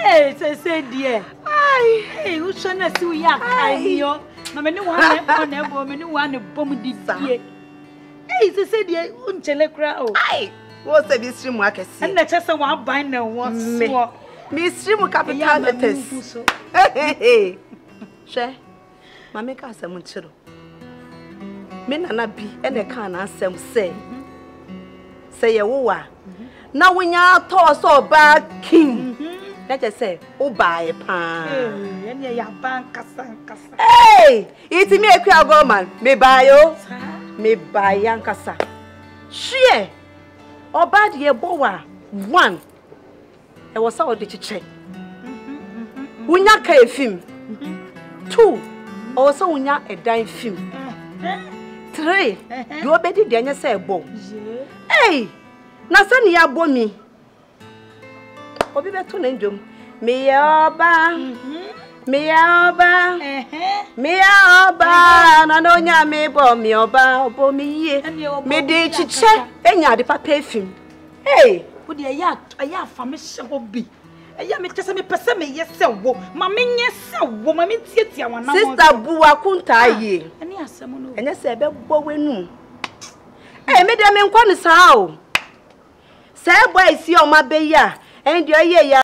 Hey, say dear. Ay, hey, who shall not see ya? Yo, no many one on many one bomb did. Hey, say dear, unchelecra. Ay, what's the stream work? And the chest of one binder once more. Miss Stream capital letters. Hey, share. Mamma casa munchero. Men and be and a can answer say. Say a woa. Now when ya toss or bad king. Let us say, oh, buy a pan. And ya bank, hey, it's me a crowd woman. Me buy you, me buy Yankasa. She or bad ye boa. One. I was all the check. We not care film. Two. Also, we not a dime film. Three. You are better than you say, bo. Hey, Nasani ya bo me. Obi beto na ndom me oba na no nya me bo me oba obo me ye me de chiche enya de papa efim hey wo de ya fa me hye hobi eya me tese me pese me yese wo ma me nyese wo ma me tietia wana mo sister buwa kunta ye ene asem no enya se be bo wenu eh me de me nkwa no saa o se boy si o ma be ya and your yeah.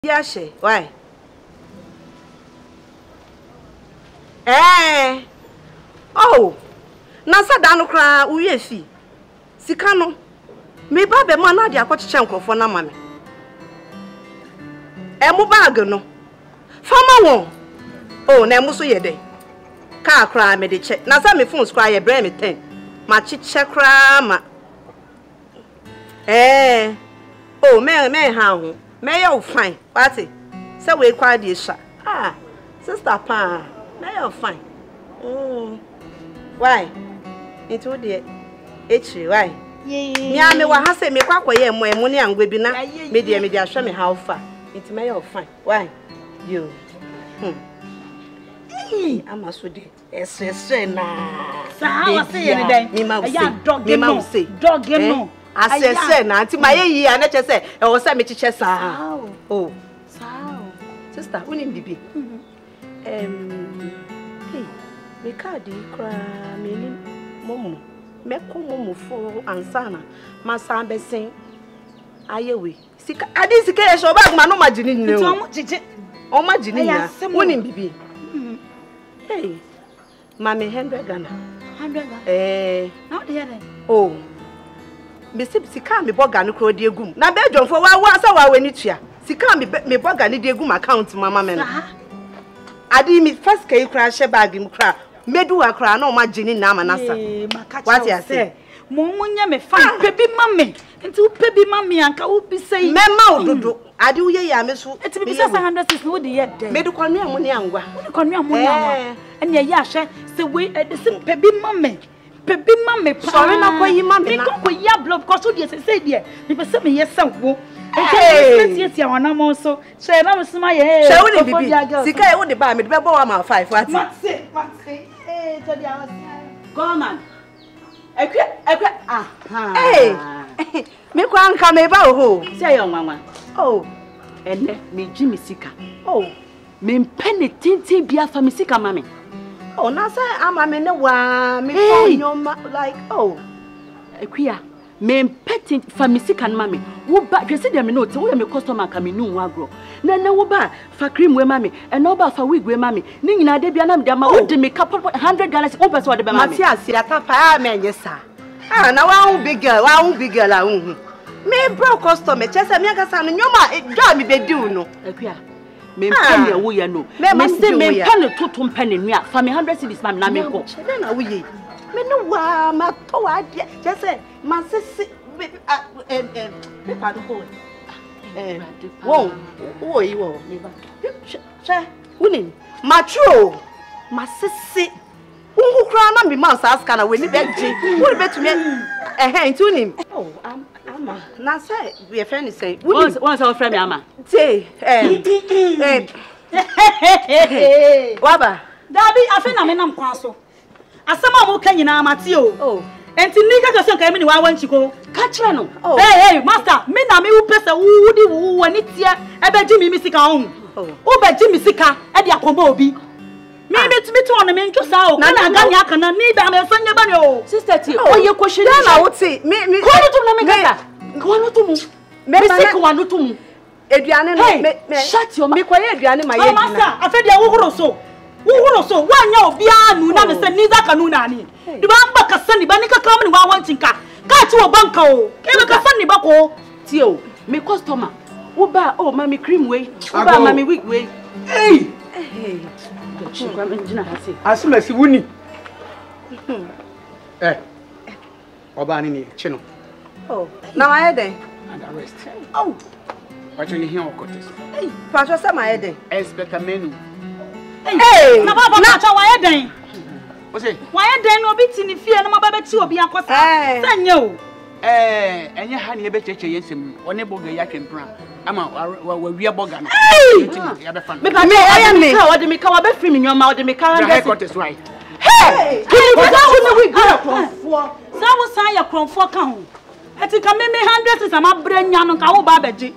Yashe, why? Eh. Oh. Nasa danu kra uye fi. Sikano. Me ba be ma na de akwachiche nkrofo na mame. E mu bag no. Fama won. Oh, na mu so ye de. Ka kra me de che. Nasa me phone skra ye bre me 10. Ma chiche kra ma. Eh. Oh, me ha ho. May you fine, party. So we quite this. Ah, sister pa. May you fine. Why? Into the why? Yeah, me wa hase me kwa ye mo emu ne angwe bi na media show me how far. Into may you fine. Why? You. I'm a so de. Yes, na. Sa how say any day? Me ma say. Dog no. I said, Nancy, my ye, and I say, I was a mitches. Oh, sister, who name be? Hey, me cardi cry, me, Momo, me come Momo for Ansana, my son be sing. Aye, we see, I didn't see a show back, man, no imagining you. Oh, my genius, who name be? Hey, Mammy 100 Ghana. 100 eh, not the other. Oh. Missy Sika me boga no kro de gum na be dwonfo wa sa wa wani tua Sika me boga ne de gum account mama me no adi mi first kai kra she bag mi kra medu akra na o ma gini na ama nasa what you say mo munya me fine pebi mame nti u pebi mame anka u bi sei mema ododo ade u ye ya me so eti bi 106 no de ye de medu kwanu amu ne angwa medu kwanu amu ne angwa enya ya hye se we de sim pebi mame sorry na kwa yi mama na ko ya blow because so dey say there me pese me yes wo Eti wana mo so. She na mo sima ye. She woni bibi. Sika e woni ba me de be bo wa ma 5 what? Matse. To dia was. Gorman. Ekwe aha. Hey. Me kwa nka me ba ho. Say your mama. Oh. Ene me Jimmy sika. Oh. Me mpene tintin bia fa me sika mama. Oh, na say ama me ne wa me phone nyoma like oh. Ekua me mpete fa me sika mama. Wo ba twese dem no te wo me customer ka me nu agro. Na wo ba fa cream we mama. E no ba fa wig we mama. Ni nyina de bia na me de ma wo de me couple $100 wo person wo de be mama. Mati asia tapa me nyesa. Ah, na wa big girl la hu. Me bro customer chese me akasa no nyoma do me be diu no. Ekua me mpene wo ye no. Me se me mpene toto mpene nua fa me 100 cedis mama na me ko. Na wo ye. Me no wa ma to wa de chese ma sisi me pardon ko. Wo me ba. She woni matro ma sisi ungu kra na me ma aska na we ni be gi. Wo be tumi nti nim. Oh, ama na say we friend is say once our friend me ama. Say Waba Dabi afi na me nam kwan so. Asema mo ka nyina amate o. Oh. Enti ni ka so kan me ni wa wanchiko. Ka kire no. Hey, master, me na me wo pese wo di wo wani tia e be gi mi sika on. Wo be gi mi sika e di akomo obi. Me tumi to on me ntwo sa o. Kana agani aka na ni da me sanye ba ne o. Sister ti oye question na wo ti me ko no tum na me kaka. Ko no tum. Me sika wa no tum. Eduane no me shut your me kwaye eduane ma ye master, afi dia wo horo so. Wanya obi anu na me se ni za kanu na ni. Di ba mba ka sani ba ni ka ka me wa wanchinka. Ka ti wo banka o. E be ka sani ba ko. Ti o, me customer. Wo ba oh mami cream we. Wo ba mami wig we. Hey. Chikwa me jina hasi. Asima si wuni. Oba ni chi no. Oh. Na wa ye den. And arrest. Oh. What you hear okotis. Hey, pastor say ma ye den. Expect a menu. Hey, na baba na cha wa ye den. O say, wa ye den no bi ti ni fie no ma baba ti obi akosa. Sanye o. Enye ha ne be cheche yensem. One boga ya twempra. Ama wa wi boga no. Ya be fan. Me pa me aye me ka odi me ka wa be free me nyoma odi me ka 100. Headquarters right. Hey! Kini ko da wo we go kronfo. Sa wo san ya kronfo ka ho. Eti ka me 100 is ama bra nya no ka wo ba beji.